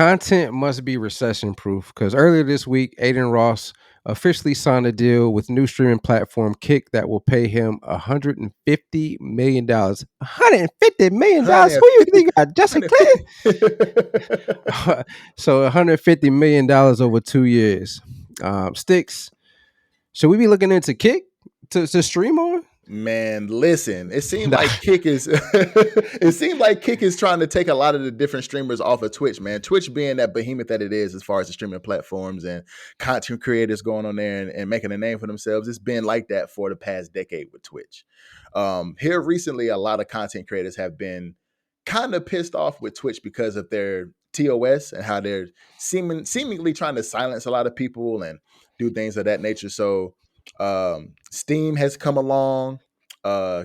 content must be recession proof because earlier this week, Adin Ross officially signed a deal with new streaming platform Kick that will pay him $150 million. $150 million? Who you 150, think got? Justin Clinton? 150. So $150 million over 2 years. Sticks, should we be looking into Kick to stream on? Man, listen, it seemed Nah. like Kick is it seemed like Kick is trying to take a lot of the different streamers off of Twitch, man. Twitch being that behemoth that it is as far as the streaming platforms and content creators going on there and making a name for themselves. It's been like that for the past decade with Twitch. Here recently, a lot of content creators have been kind of pissed off with Twitch because of their TOS and how they're seemingly trying to silence a lot of people and do things of that nature. So Steam has come along.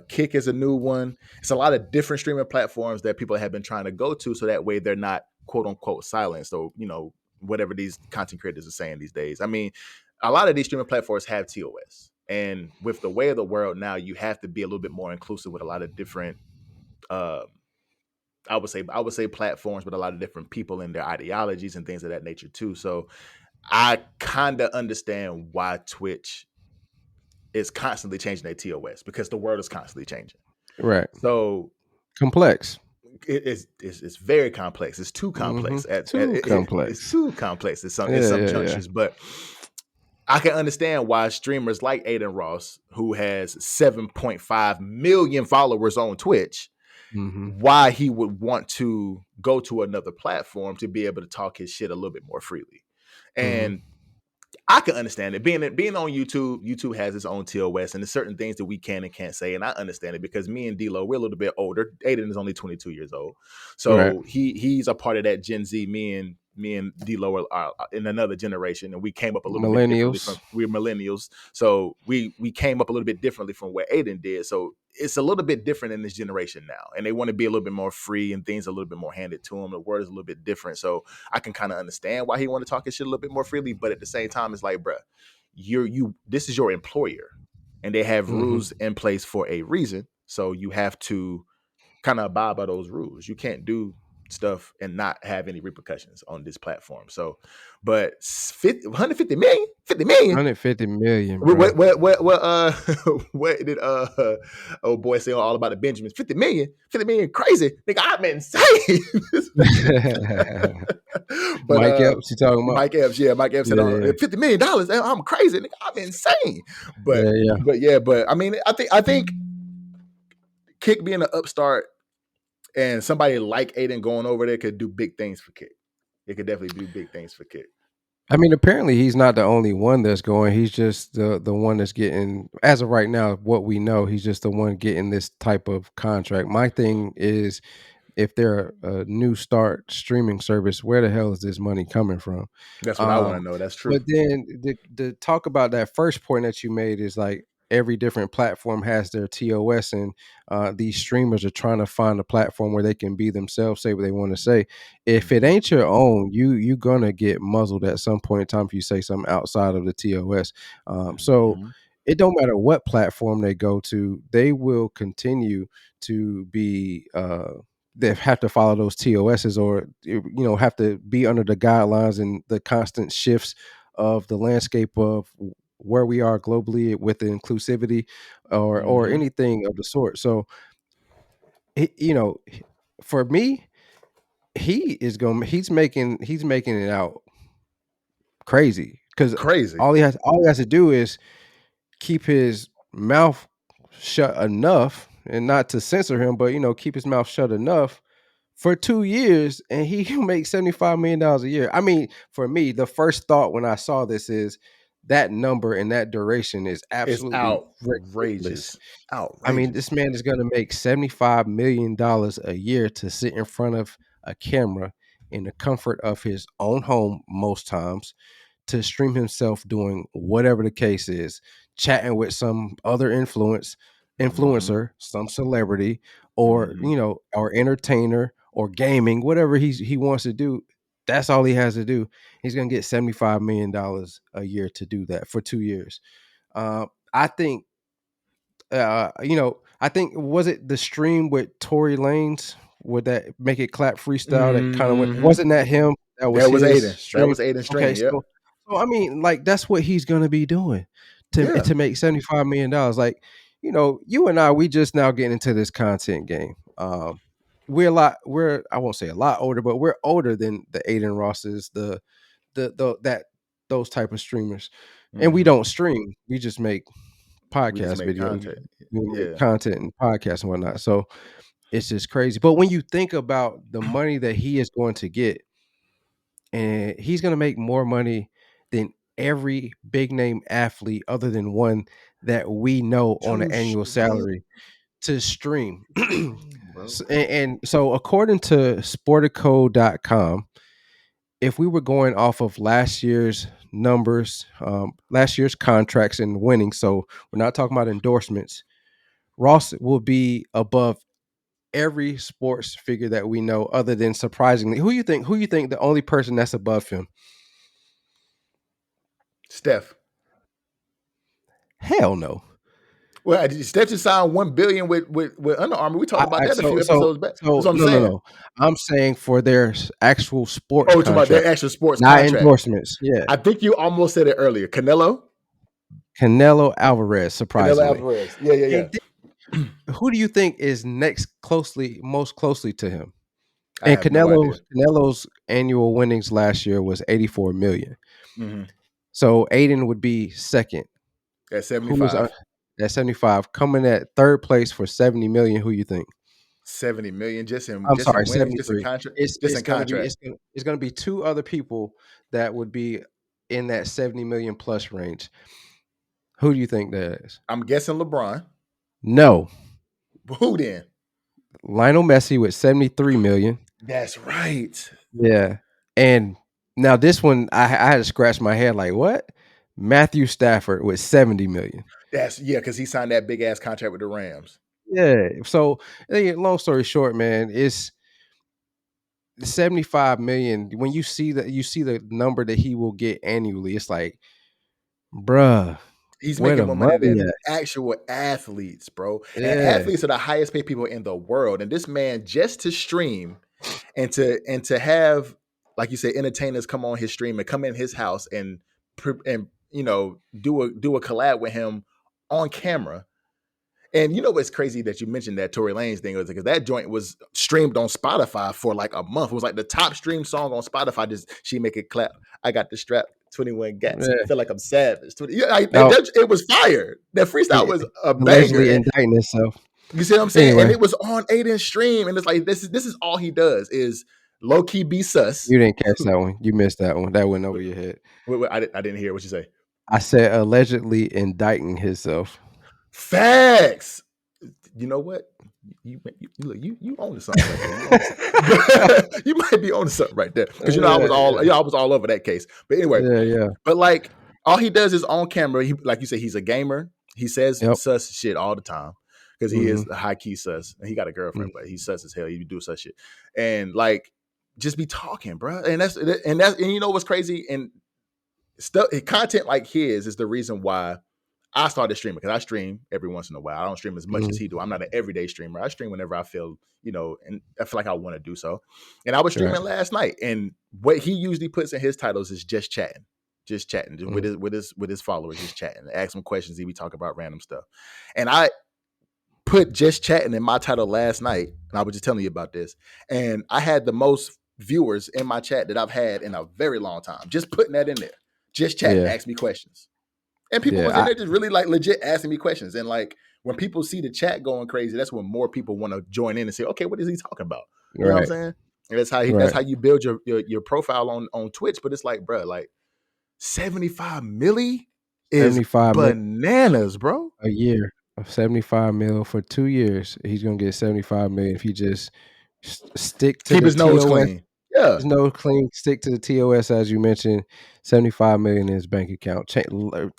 Kick is a new one. It's a lot of different streaming platforms that people have been trying to go to, so that way they're not quote unquote silenced. So whatever these content creators are saying these days. I mean, a lot of these streaming platforms have TOS, and with the way of the world now, you have to be a little bit more inclusive with a lot of different. I would say platforms, but a lot of different people and their ideologies and things of that nature too. So I kind of understand why Twitch is constantly changing their TOS because the world is constantly changing. Right. So complex. It's very complex. It's too complex. It's too complex at some junctures. But I can understand why streamers like Adin Ross, who has 7.5 million followers on Twitch, why he would want to go to another platform to be able to talk his shit a little bit more freely. And I can understand it. Being on YouTube has its own TOS, and there's certain things that we can and can't say, and I understand it because me and D-Lo, we're a little bit older. Adin is only 22 years old, so he's a part of that Gen Z. Me and D-Lo are in another generation, and we came up a little bit differently. We're millennials, so we came up a little bit differently from where Adin did. So it's a little bit different in this generation now, and they want to be a little bit more free and things a little bit more handed to them. The word is a little bit different, so I can kind of understand why he want to talk his shit a little bit more freely. But at the same time, it's like, bruh, this is your employer, and they have rules in place for a reason. So you have to kind of abide by those rules. You can't do stuff and not have any repercussions on this platform. So, but 150 million, 50 million, 150 million. What did old boy say all about the Benjamins? 50 million, crazy, nigga. I'm insane. But Mike Epps, you talking about? Mike Epps, yeah. Mike Epps said $50 million. I'm crazy, nigga. I'm insane. But I mean, I think Kick being an upstart and somebody like Adin going over there could do big things for Kick. It could definitely do big things for Kick. I mean, apparently he's not the only one that's going. He's just the one that's getting, as of right now, what we know, he's just the one getting this type of contract. My thing is, if they're a new start streaming service, where the hell is this money coming from? That's what I want to know. That's true. But then the talk about that first point that you made is like every different platform has their TOS, and these streamers are trying to find a platform where they can be themselves, say what they want to say. If it ain't your own, you're gonna get muzzled at some point in time if you say something outside of the TOS. So it don't matter what platform they go to, they will continue to be they have to follow those TOSs, or have to be under the guidelines and the constant shifts of the landscape of where we are globally with the inclusivity or anything of the sort. So for me, he's making it out crazy, because all he has to do is keep his mouth shut enough, and not to censor him, but keep his mouth shut enough for 2 years, and he can make $75 million a year. I mean, for me, the first thought when I saw this is that number and that duration is absolutely outrageous. I mean, this man is going to make $75 million a year to sit in front of a camera in the comfort of his own home most times, to stream himself doing whatever the case is, chatting with some other influencer, some celebrity, or or entertainer, or gaming, whatever he wants to do. That's all he has to do. He's gonna get $75 million a year to do that for 2 years. I think was it the stream with Tory Lanez with that Make It Clap freestyle that kind of went. Wasn't that him? That was Aiden. stream. That was Aiden's stream. Okay, Yep. so I mean, like that's what he's gonna be doing to make $75 million. Like, you know, you and I, we just now getting into this content game. We're I won't say a lot older, but we're older than the Adin Rosses, those type of streamers. And we don't stream. We just make podcast videos, content and podcasts and whatnot. So it's just crazy. But when you think about the money that he is going to get, and he's going to make more money than every big name athlete other than one that we know on an annual salary to stream. And so according to sportico.com, if we were going off of last year's numbers, last year's contracts and winning, so we're not talking about endorsements, Ross will be above every sports figure that we know, other than, surprisingly, who you think the only person that's above him? Steph. Hell no. Well, Steph just signed $1 billion with Under Armour. We talked about that a few episodes back. That's what I'm saying. No. I'm saying for their actual sports. Oh, about their actual sports not contract. Endorsements. Yeah, I think you almost said it earlier. Canelo Alvarez. Surprisingly, Yeah. Who do you think is most closely to him? And Canelo's annual winnings last year was 84 million. Mm-hmm. So Adin would be second at 75. At 75, coming at third place for 70 million. Who you think? 70 million just in. I'm sorry, 73. It's going to be two other people that would be in that 70 million plus range. Who do you think that is? I'm guessing LeBron. No. Who then? Lionel Messi with 73 million. That's right. Yeah. And now this one, I had to scratch my head like, what? Matthew Stafford with 70 million. Because he signed that big ass contract with the Rams. Yeah. So, long story short, man, it's 75 million. When you see the number that he will get annually, it's like, bruh. He's making more money than actual athletes, bro. Yeah. And athletes are the highest paid people in the world. And this man, just to stream and to have, like you said, entertainers come on his stream and come in his house and you know, do a collab with him on camera. And you know what's crazy that you mentioned that Tory Lanez thing was because that joint was streamed on Spotify for like a month. It was like the top streamed song on Spotify. Just She Make It Clap. I got the strap. 21 gats. I feel like I'm savage. It was fire. That freestyle was a banger. Indicting himself. You see what I'm saying? Anyway. And it was on Adin's stream, and it's like this is all he does is low key be sus. You didn't catch that one. You missed that one. That went over your head. I didn't hear what you say. I said allegedly indicting himself. Facts. You know what? You own to something right there. You might be on to something right there because I was all over that case. But anyway, yeah. But like all he does is on camera. He, like you said, he's a gamer. He says sus shit all the time because he is a high key sus. And he got a girlfriend, but he's sus as hell. He do sus shit and like just be talking, bro. And that's you know what's crazy and stuff. Content like his is the reason why I started streaming because I stream every once in a while. I don't stream as much as he do. I'm not an everyday streamer. I stream whenever I feel, and I feel like I want to do so. And I was streaming last night, and what he usually puts in his titles is just chatting with his followers, just chatting. Ask him questions. He be talking about random stuff, and I put just chatting in my title last night, and I was just telling you about this. And I had the most viewers in my chat that I've had in a very long time. Just putting that in there, just chatting, ask me questions. And people was in there just really like legit asking me questions. And like when people see the chat going crazy, that's when more people want to join in and say, okay, what is he talking about? You know what I'm saying? And that's how you build your profile on Twitch. But it's like, bro, like 75 milli is bananas, bro. A year of 75 mil for 2 years. He's gonna get 75 million if he just stick to keep his nose clean. Yeah, his nose clean. Stick to the TOS as you mentioned. 75 million in his bank account.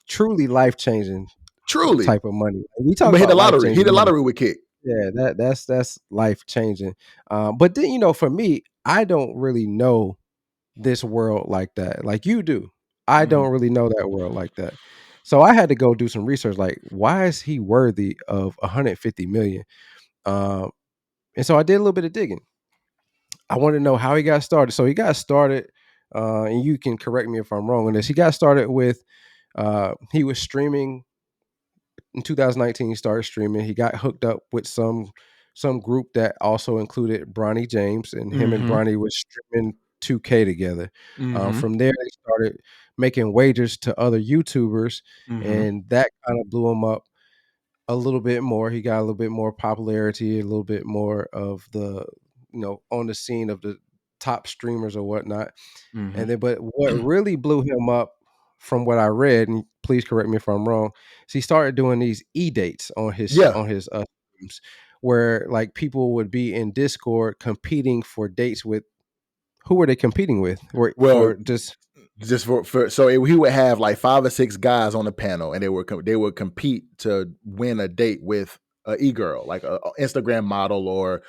Truly life changing. Type of money. We talk about hit the lottery. Hit the lottery with Kick. Yeah, that's life changing. But then for me, I don't really know this world like that. Like you do. I don't really know that world like that. So I had to go do some research. Like, why is he worthy of 150 million? And so I did a little bit of digging. I want to know how he got started. So he got started, and you can correct me if I'm wrong on this. He got started with he was streaming in 2019. He started streaming. He got hooked up with some group that also included Bronny James, and him and Bronny was streaming 2K together. From there, they started making wagers to other YouTubers, and that kind of blew him up a little bit more. He got a little bit more popularity, a little bit more of the, on the scene of the top streamers or whatnot. And then, but what really blew him up, from what I read, and please correct me if I'm wrong, is he started doing these dates on his streams, where like people would be in Discord competing for dates with. Who were they competing with? Well, For just for so he would have like 5 or 6 guys on the panel, and they would compete to win a date with a e-girl, like a Instagram model or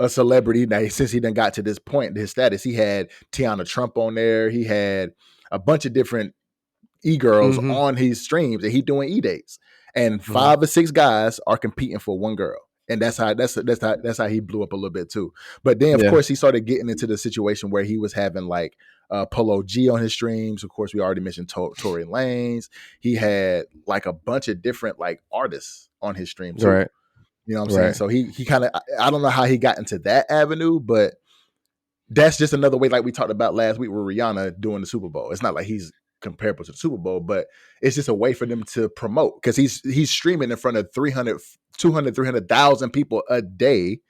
a celebrity. Now, since he done got to this point, his status, he had Tiana Trump on there. He had a bunch of different e-girls on his streams, and he doing e-dates. And 5 or 6 guys are competing for one girl. And that's how he blew up a little bit too. But then, of course, he started getting into the situation where he was having like Polo G on his streams. Of course, we already mentioned Tory Lanez. He had like a bunch of different like artists on his stream too. Right. You know what I'm saying? So he kind of, I don't know how he got into that avenue, but that's just another way, like we talked about last week with Rihanna doing the Super Bowl. It's not like he's comparable to the Super Bowl, but it's just a way for them to promote, because he's streaming in front of 300,000 people a day.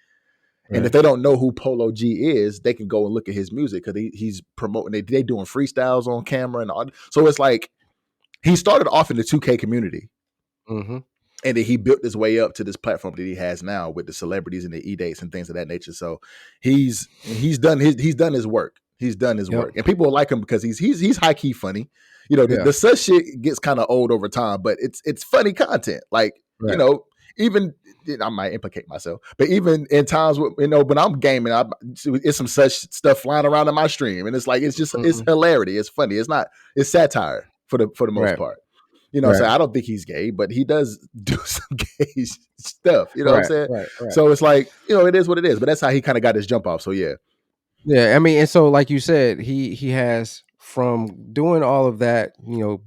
And if they don't know who Polo G is, they can go and look at his music, because he's promoting. They doing freestyles on camera and all. So it's like he started off in the 2K community, and then he built his way up to this platform that he has now with the celebrities and the e-dates and things of that nature. So he's done his work. He's done his work, and people like him because he's high key funny. You know, the such shit gets kind of old over time, but it's funny content. Like, even, I might implicate myself, but even in times when I'm gaming, it's some such stuff flying around in my stream, and it's like it's hilarity, it's funny, it's satire for the most part. So I don't think he's gay, but he does do some gay stuff. You know what I'm saying? Right. So it's like, it is what it is. But that's how he kind of got his jump off. So yeah. Yeah, I mean, and so like you said, he has, from doing all of that,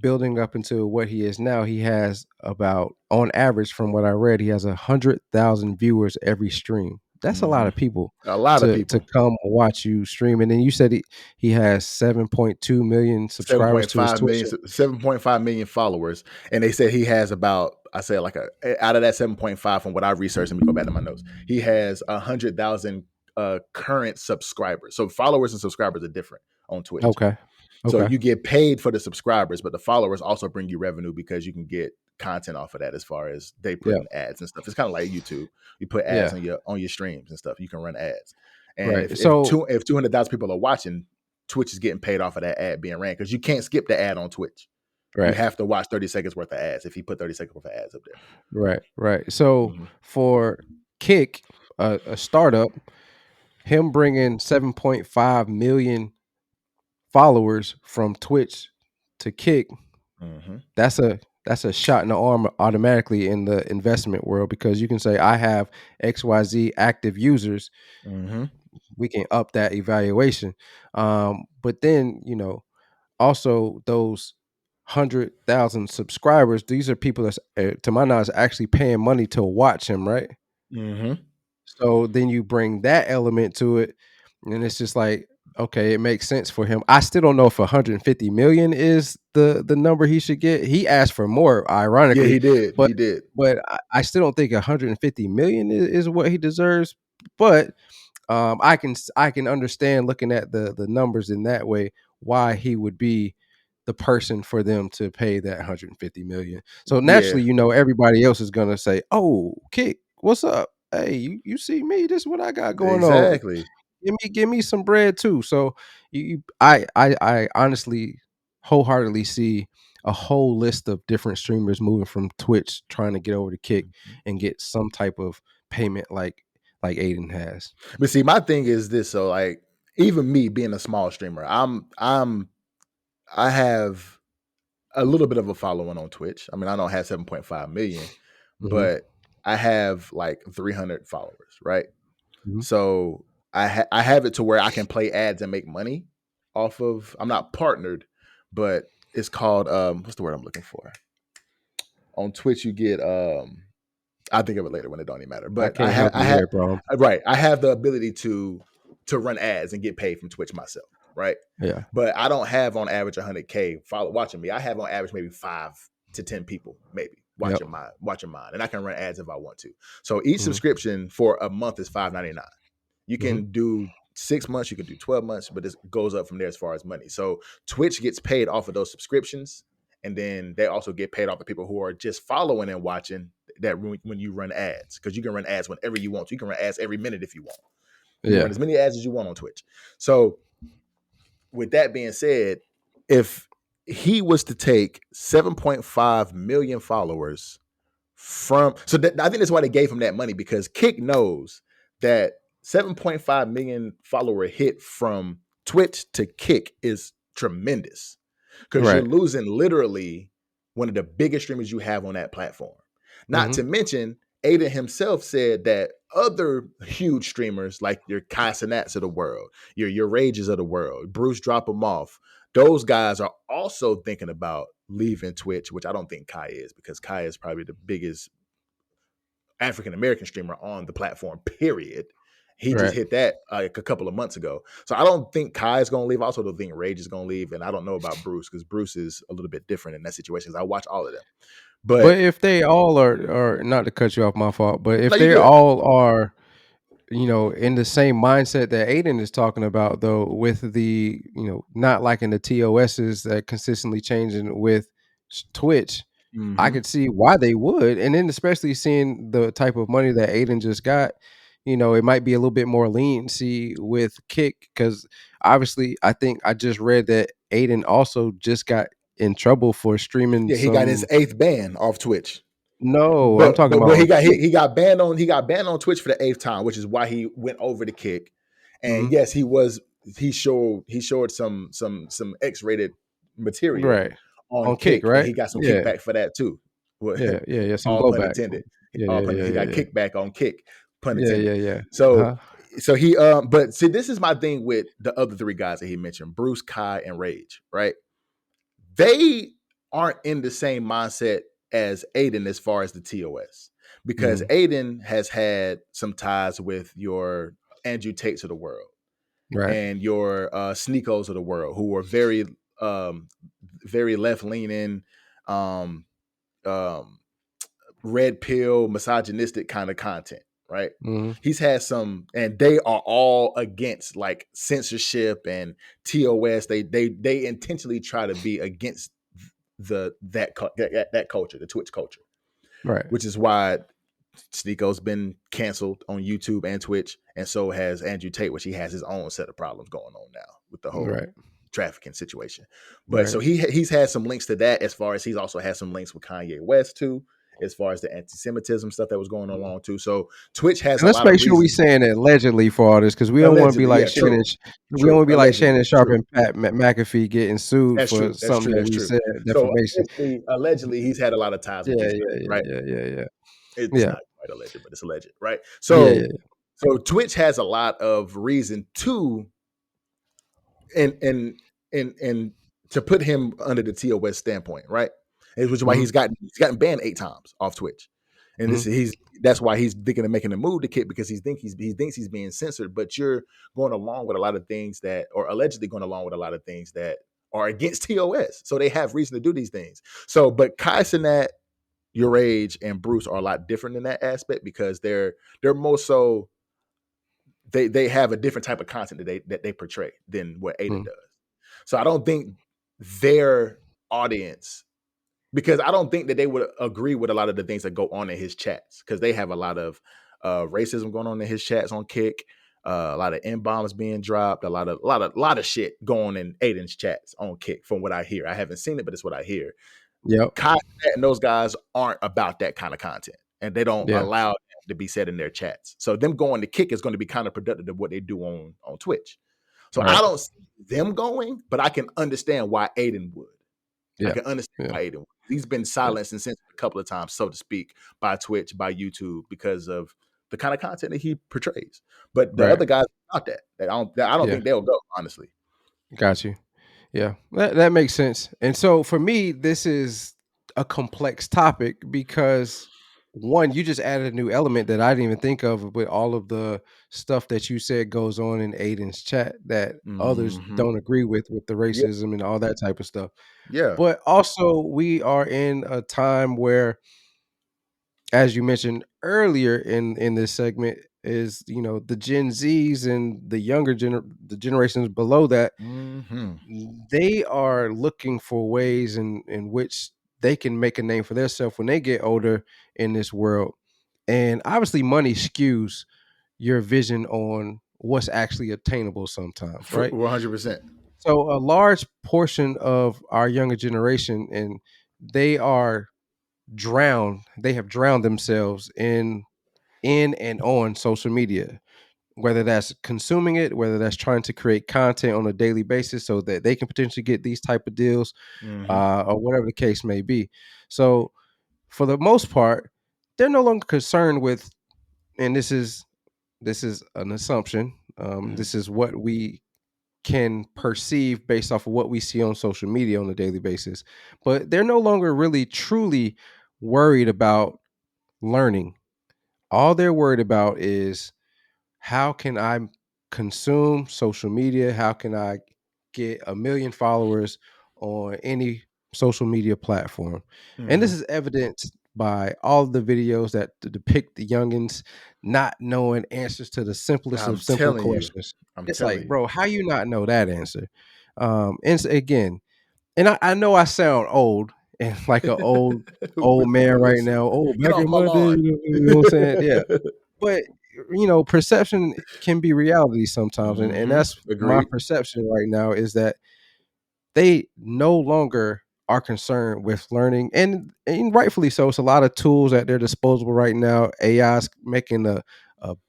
building up into what he is now, he has about, on average, from what I read, he has 100,000 viewers every stream. That's a lot of people. To come watch you stream. And then you said he has 7.2 million subscribers to his Twitch. 7.5 million followers. And they said he has about, I said like out of that 7.5, from what I researched, let me go back to my notes, he has 100,000 current subscribers. So followers and subscribers are different on Twitch. Okay. So you get paid for the subscribers, but the followers also bring you revenue, because you can get content off of that, as far as they put in ads and stuff. It's kind of like YouTube. You put ads on your streams and stuff. You can run ads. And if 200,000 people are watching, Twitch is getting paid off of that ad being ran, because you can't skip the ad on Twitch. Right. You have to watch 30 seconds worth of ads if you put 30 seconds worth of ads up there. Right. So for Kick, a startup, him bringing 7.5 million followers from Twitch to Kick, that's a shot in the arm automatically in the investment world, because you can say, I have XYZ active users. We can up that evaluation. But then, also those 100,000 subscribers, these are people that's, to my knowledge, actually paying money to watch him, right? So then you bring that element to it, and it's just like, okay, it makes sense for him. I still don't know if 150 million is the number he should get. He asked for more, ironically. Yeah, he did. But I still don't think 150 million is what he deserves. But I can understand, looking at the numbers in that way, why he would be the person for them to pay that 150 million. So naturally, everybody else is gonna say, "Oh, Kick, what's up? Hey, you see me? This is what I got going on. Exactly. Give me some bread too." So I honestly, wholeheartedly see a whole list of different streamers moving from Twitch, trying to get over to Kick and get some type of payment like Adin has. But see, my thing is this. So like, even me being a small streamer, I have a little bit of a following on Twitch. I mean, I don't have 7.5 million, but I have like 300 followers, right? So I have it to where I can play ads and make money off of. I'm not partnered, but it's called what's the word I'm looking for? On Twitch, you get I'll think of it later when it don't even matter. But I have bro. Right. I have the ability to run ads and get paid from Twitch myself. Right. Yeah. But I don't have on average 100K watching me. I have on average maybe 5 to 10 people maybe watching mine, and I can run ads if I want to. So each subscription for a month is $5.99. You can do 6 months, you can do 12 months, but it goes up from there as far as money. So Twitch gets paid off of those subscriptions, and then they also get paid off the people who are just following and watching that when you run ads, because you can run ads whenever you want. You can run ads every minute if you want. You can run as many ads as you want on Twitch. So with that being said, if he was to take 7.5 million followers I think that's why they gave him that money, because Kick knows that 7.5 million follower hit from Twitch to Kick is tremendous, because you're losing literally one of the biggest streamers you have on that platform. Not to mention, Adin himself said that other huge streamers like your Kai Cenats of the world, your Rages of the world, Bruce Drop 'em Off, those guys are also thinking about leaving Twitch, which I don't think Kai is, because Kai is probably the biggest African-American streamer on the platform, period. He just hit that like a couple of months ago. So I don't think Kai is going to leave. I also don't think Rage is going to leave. And I don't know about Bruce, because Bruce is a little bit different in that situation. I watch all of them. But if they all are, not to cut you off, my fault, but if they good. all are, in the same mindset that Adin is talking about, though, with the, not liking the TOSs that consistently changing with Twitch, I could see why they would. And then especially seeing the type of money that Adin just got, it might be a little bit more leniency with Kick, because obviously I think I just read that Adin also just got in trouble for streaming. Yeah, he got his 8th ban off Twitch. No, I'm talking about he got banned on Twitch for the 8th time, which is why he went over to Kick. And yes, he showed some X-rated material on Kick, right? And he got some kickback for that too. Yeah, some all blowback. Pun intended. He got kickback on Kick, pun intended. Yeah. So he but see, this is my thing with the other 3 guys that he mentioned, Bruce, Kai, and Rage, right? They aren't in the same mindset as Adin as far as the TOS, because Adin has had some ties with your Andrew Tates of the world, and your Sneakos of the world, who are very left leaning, red pill, misogynistic kind of content, right? He's had some, and they are all against like censorship and TOS. They intentionally try to be against that culture, the Twitch culture, right? Which is why Sneako's been canceled on YouTube and Twitch, and so has Andrew Tate, which he has his own set of problems going on now with the whole trafficking situation. But so he's had some links to that, as far as he's also had some links with Kanye West too, as far as the anti-Semitism stuff that was going along too. So Twitch has. Let's make sure we saying allegedly for all this, because we don't want to be like Shannon. We don't want to be like Shannon Sharp and Pat McAfee getting sued for something that we said. Defamation. So allegedly, he's had a lot of ties with these people, right? Yeah. It's not quite alleged, but it's alleged, right? So, so Twitch has a lot of reason to, and to put him under the TOS standpoint, right? Which is why he's gotten banned 8 times off Twitch, and that's why he's thinking of making a move to Kick, because he thinks he's being censored. But you're going along with a lot of things that, or allegedly going along with a lot of things that are against TOS, so they have reason to do these things. So, but Kai Cenat, Your Age, and Bruce are a lot different in that aspect, because they're more so, they have a different type of content that they portray than what Adin does. So I don't think their audience, because I don't think that they would agree with a lot of the things that go on in his chats, because they have a lot of racism going on in his chats on Kick, a lot of N-bombs being dropped, a lot of shit going in Adin's chats on Kick, from what I hear. I haven't seen it, but it's what I hear. Kai and those guys aren't about that kind of content, and they don't allow them to be said in their chats. So them going to Kick is going to be kind of productive of what they do on Twitch. So I don't see them going, but I can understand why Adin would. I can understand why Adin would. He's been silenced and censored a couple of times, so to speak, by Twitch, by YouTube, because of the kind of content that he portrays. But the other guys not that. I don't think they'll go, honestly. Got you. Yeah, that makes sense. And so for me, this is a complex topic because one, you just added a new element that I didn't even think of with all of the stuff that you said goes on in Aiden's chat that others don't agree with the racism and all that type of stuff. Yeah. But also we are in a time where, as you mentioned earlier in this segment, is the Gen Zs and the younger the generations below that, they are looking for ways in which they can make a name for themselves when they get older in this world. And obviously money skews your vision on what's actually attainable sometimes, right? 100%. So a large portion of our younger generation, and they have drowned themselves in and on social media, whether that's consuming it, whether that's trying to create content on a daily basis so that they can potentially get these type of deals, or whatever the case may be. So for the most part, they're no longer concerned with, and this is an assumption. This is what we can perceive based off of what we see on social media on a daily basis, but they're no longer really truly worried about learning. All they're worried about is, how can I consume social media? How can I get 1 million followers on any social media platform? And this is evidenced by all the videos that depict the youngins not knowing answers to the simplest of simple questions. It's like, bro, how you not know that answer? And again, and I know I sound old and like an old man right now. Oh, Get back off in my my day, lawn. you know what I'm saying? Yeah. But perception can be reality sometimes, and that's my Agreed. perception right now, is that they no longer are concerned with learning, and rightfully so. It's a lot of tools at their disposal right now. AI's making a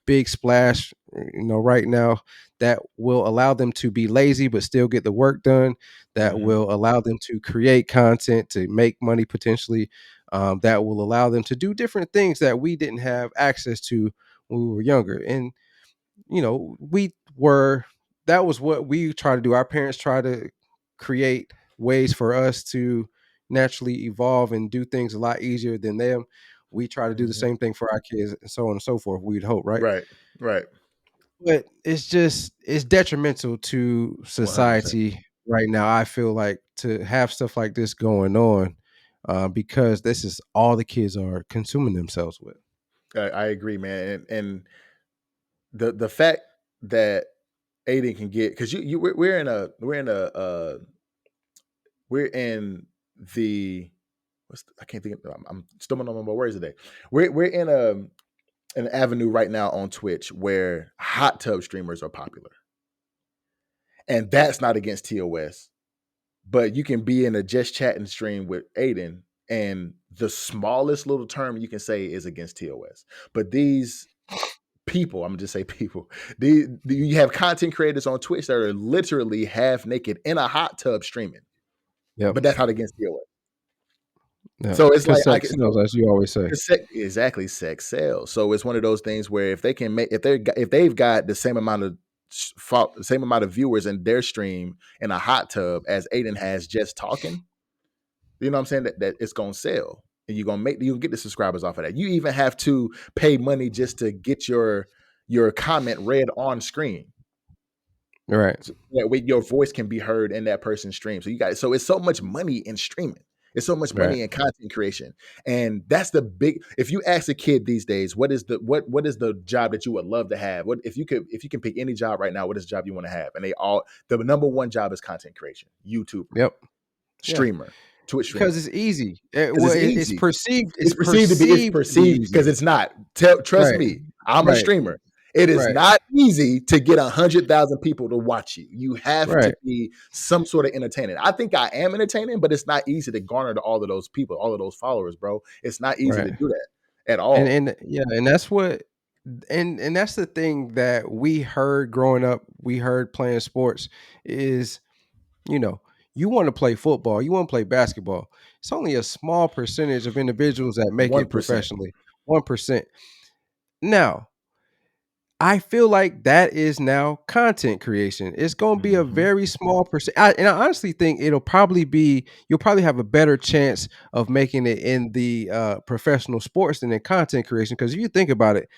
big splash, right now, that will allow them to be lazy but still get the work done, that will allow them to create content, to make money potentially, that will allow them to do different things that we didn't have access to when we were younger. And that was what we try to do. Our parents try to create ways for us to naturally evolve and do things a lot easier than them. We try to do the same thing for our kids, and so on and so forth, we'd hope, right? Right. But it's detrimental to 100%. society right now, I feel like, to have stuff like this going on, because this is all the kids are consuming themselves with. I agree, man. And the fact that Aiden can get, because we're in the I can't think of, I'm stumbling on my words today. We're in an avenue right now on Twitch where hot tub streamers are popular, and that's not against TOS, but you can be in a just chatting stream with Aiden, and the smallest little term you can say is against TOS. But these people, I'm gonna just say people, you have content creators on Twitch that are literally half naked in a hot tub streaming. Yep. But that's not against TOS. Yeah. So it's like, sex sells, as you always say. Exactly, sex sells. So it's one of those things where if they can make, if they've got the same amount of viewers in their stream in a hot tub as Aiden has just talking, you know what I'm saying, that it's gonna sell, and you can get the subscribers off of that. You even have to pay money just to get your comment read on screen. Right. So that way your voice can be heard in that person's stream. So it's so much money in streaming. It's so much money in content creation. And that's the big, if you ask a kid these days, what is the job that you would love to have? What if you can pick any job right now, what is the job you want to have? And the number one job is content creation, YouTuber. Yep. Streamer. Twitch streamer. Because it's easy. It's perceived. It's perceived because it's not. Trust me, I'm a streamer. It is not easy to get 100,000 people to watch you. You have to be some sort of entertaining. I think I am entertaining, but it's not easy to garner to all of those people, all of those followers, bro. It's not easy to do that at all. And that's what, and that's the thing that we heard growing up. We heard playing sports is, you want to play football, you want to play basketball. It's only a small percentage of individuals that make 1%. it professionally. 1%. Now, I feel like that is now content creation. It's going to be a very small percent. And I honestly think you'll probably have a better chance of making it in the professional sports than in content creation. Because if you think about it,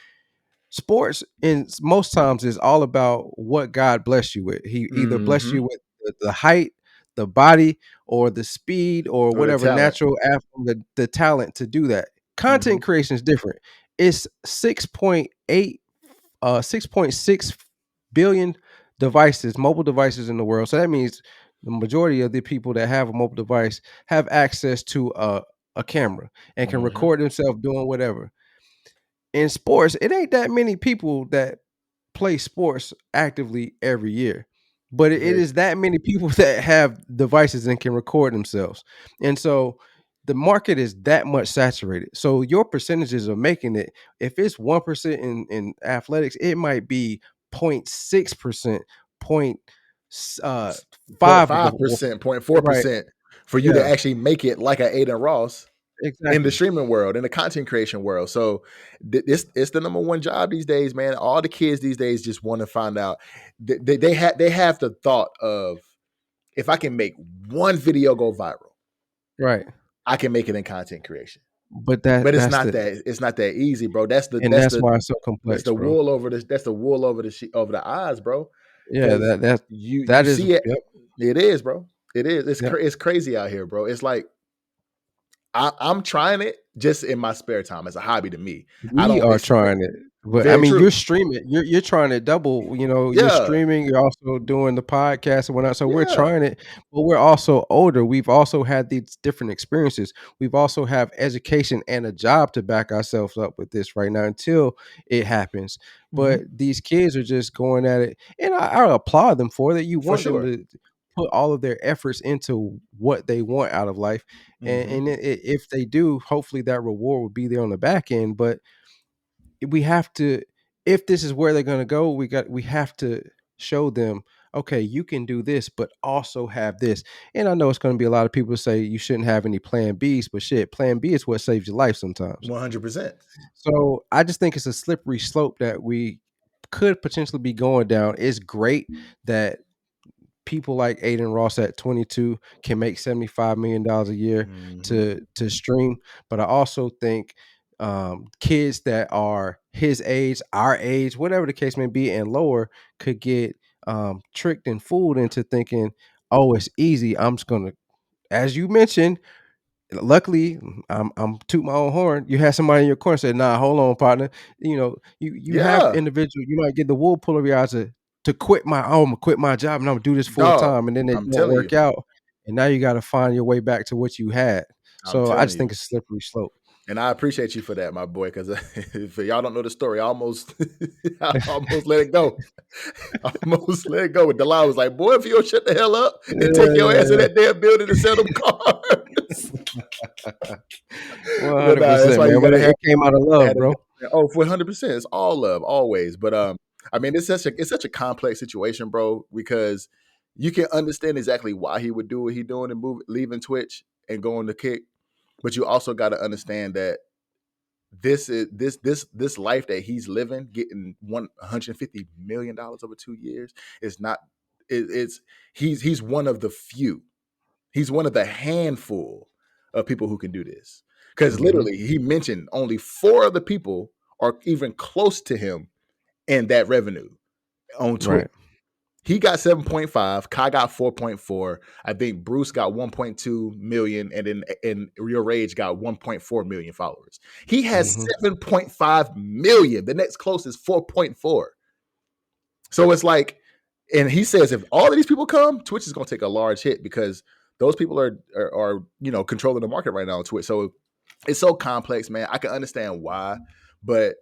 sports in most times is all about what God bless you with. He either bless you with the height, the body, or the speed, or whatever natural the talent to do that. Content creation is different. It's 6.6 billion devices, mobile devices in the world. So that means the majority of the people that have a mobile device have access to a camera and can record themselves doing whatever. In sports, it ain't that many people that play sports actively every year, but it is that many people that have devices and can record themselves. And so the market is that much saturated. So your percentages of making it, if it's 1% in athletics, it might be 0.6%, point 0.5%, right. 0.4% for you to actually make it like an Adin Ross. Exactly. In the streaming world, in the content creation world. So it's the number one job these days, man. All the kids these days just want to find out. They have the thought of, if I can make one video go viral, right, I can make it in content creation. But it's not that easy, bro. That's why it's so complex. That's the bro. wool over the over the eyes, bro. Yeah, that you is see it. Yep. It is, bro. It is. It's crazy out here, bro. It's like I'm trying it just in my spare time as a hobby to me. We are trying it, but I mean, you're streaming. You're trying to double. You're streaming. You're also doing the podcast and whatnot. So we're trying it, but we're also older. We've also had these different experiences. We've also have education and a job to back ourselves up with this right now until it happens. But these kids are just going at it, and I applaud them for that. You want them to put all of their efforts into what they want out of life. And if they do, hopefully that reward will be there on the back end. But we have to, if this is where they're going to go, we have to show them, okay, you can do this, but also have this. And I know it's going to be a lot of people who say you shouldn't have any plan Bs, but shit, plan B is what saves your life sometimes. 100%. So I just think it's a slippery slope that we could potentially be going down. It's great that people like Adin Ross at 22 can make $75 million a year to stream. But I also think kids that are his age, our age, whatever the case may be, and lower could get tricked and fooled into thinking, oh, it's easy. I'm just going to, as you mentioned, luckily, I'm toot my own horn. You had somebody in your corner say, "Nah, hold on, partner." You have individual. You might get the wool pull over your eyes to quit I'm gonna quit my job and I'm gonna do this full time, and then it won't work out. And now you got to find your way back to what you had. So I just think it's a slippery slope. And I appreciate you for that, my boy, because if y'all don't know the story, I almost let it go. I almost let it go. Delilah was like, boy, if you don't shut the hell up and take your ass in that damn building and sell them cars. 100%, that's why man. It came out of love, bro. Oh, 100%. It's all love, always. But I mean, it's such a complex situation, bro, because you can understand exactly why he would do what he's doing and leaving Twitch and going to Kick. But you also got to understand that this life that he's living, getting $150 million over 2 years, is not. He's one of the few. He's one of the handful of people who can do this. Because literally, he mentioned only 4 other people are even close to him in that revenue on Twitch. Right. He got 7.5. Kai got 4.4. I think Bruce got 1.2 million, and Real Rage got 1.4 million followers. He has 7.5 million. The next closest 4.4. So it's like, and he says if all of these people come, Twitch is going to take a large hit because those people are controlling the market right now on Twitch. So it's so complex, man. I can understand why, but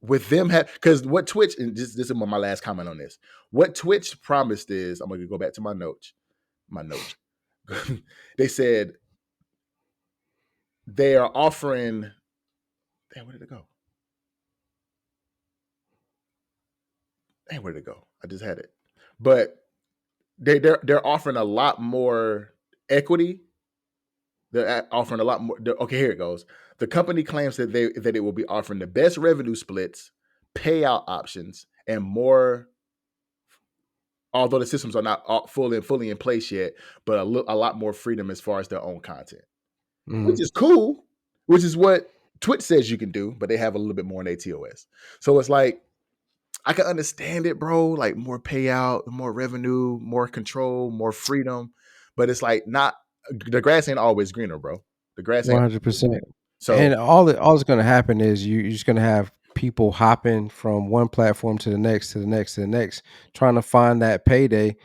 with them because what Twitch, and this is my last comment on this, what Twitch promised is, I'm going to go back to my notes. They said they are offering, damn, where did it go? Where did it go? I just had it. But they're offering a lot more equity. They're offering a lot more. Okay, here it goes. The company claims that it will be offering the best revenue splits, payout options and more. Although the systems are not fully in place yet, but a lot more freedom as far as their own content, which is cool. Which is what Twitch says you can do, but they have a little bit more in ATOS. So it's like, I can understand it, bro. Like more payout, more revenue, more control, more freedom. But it's like not the grass ain't always greener, bro. The grass ain't 100%. so. And all's going to happen is you're just going to have people hopping from one platform to the next, to the next, to the next, trying to find that payday,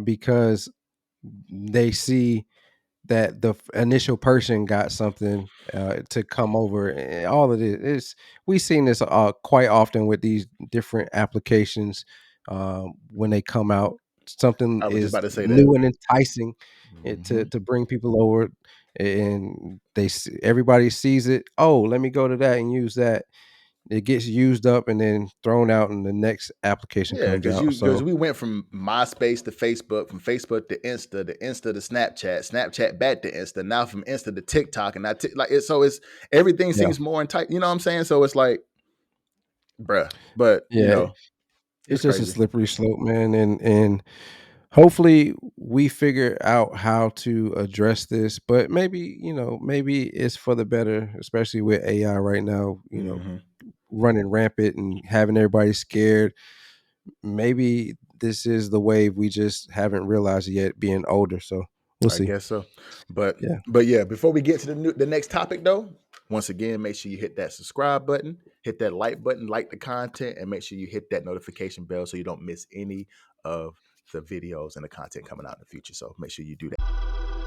because they see that the initial person got something to come over. And all of it is, we've seen this quite often with these different applications. When they come out, something I was just is about to say that. new and enticing it to bring people over, and everybody sees it. Oh, let me go to that and use that. It gets used up and then thrown out, and the next application Yeah, comes out. because So we went from MySpace to Facebook, from Facebook to Insta to Snapchat, Snapchat back to Insta, now from Insta to TikTok, and so it's everything seems more tight. You know what I'm saying? So it's like, bruh, but yeah, it's it's just a crazy. slippery slope, man, and hopefully we figure out how to address this. But maybe it's for the better, especially with AI right now, running rampant and having everybody scared. Maybe this is the wave we just haven't realized yet, being older. So we'll I see. guess so. But Yeah. yeah, before we get to the next topic though, once again, make sure you hit that subscribe button, hit that like button, like the content, and make sure you hit that notification bell so you don't miss any of the videos and the content coming out in the future. So make sure you do that.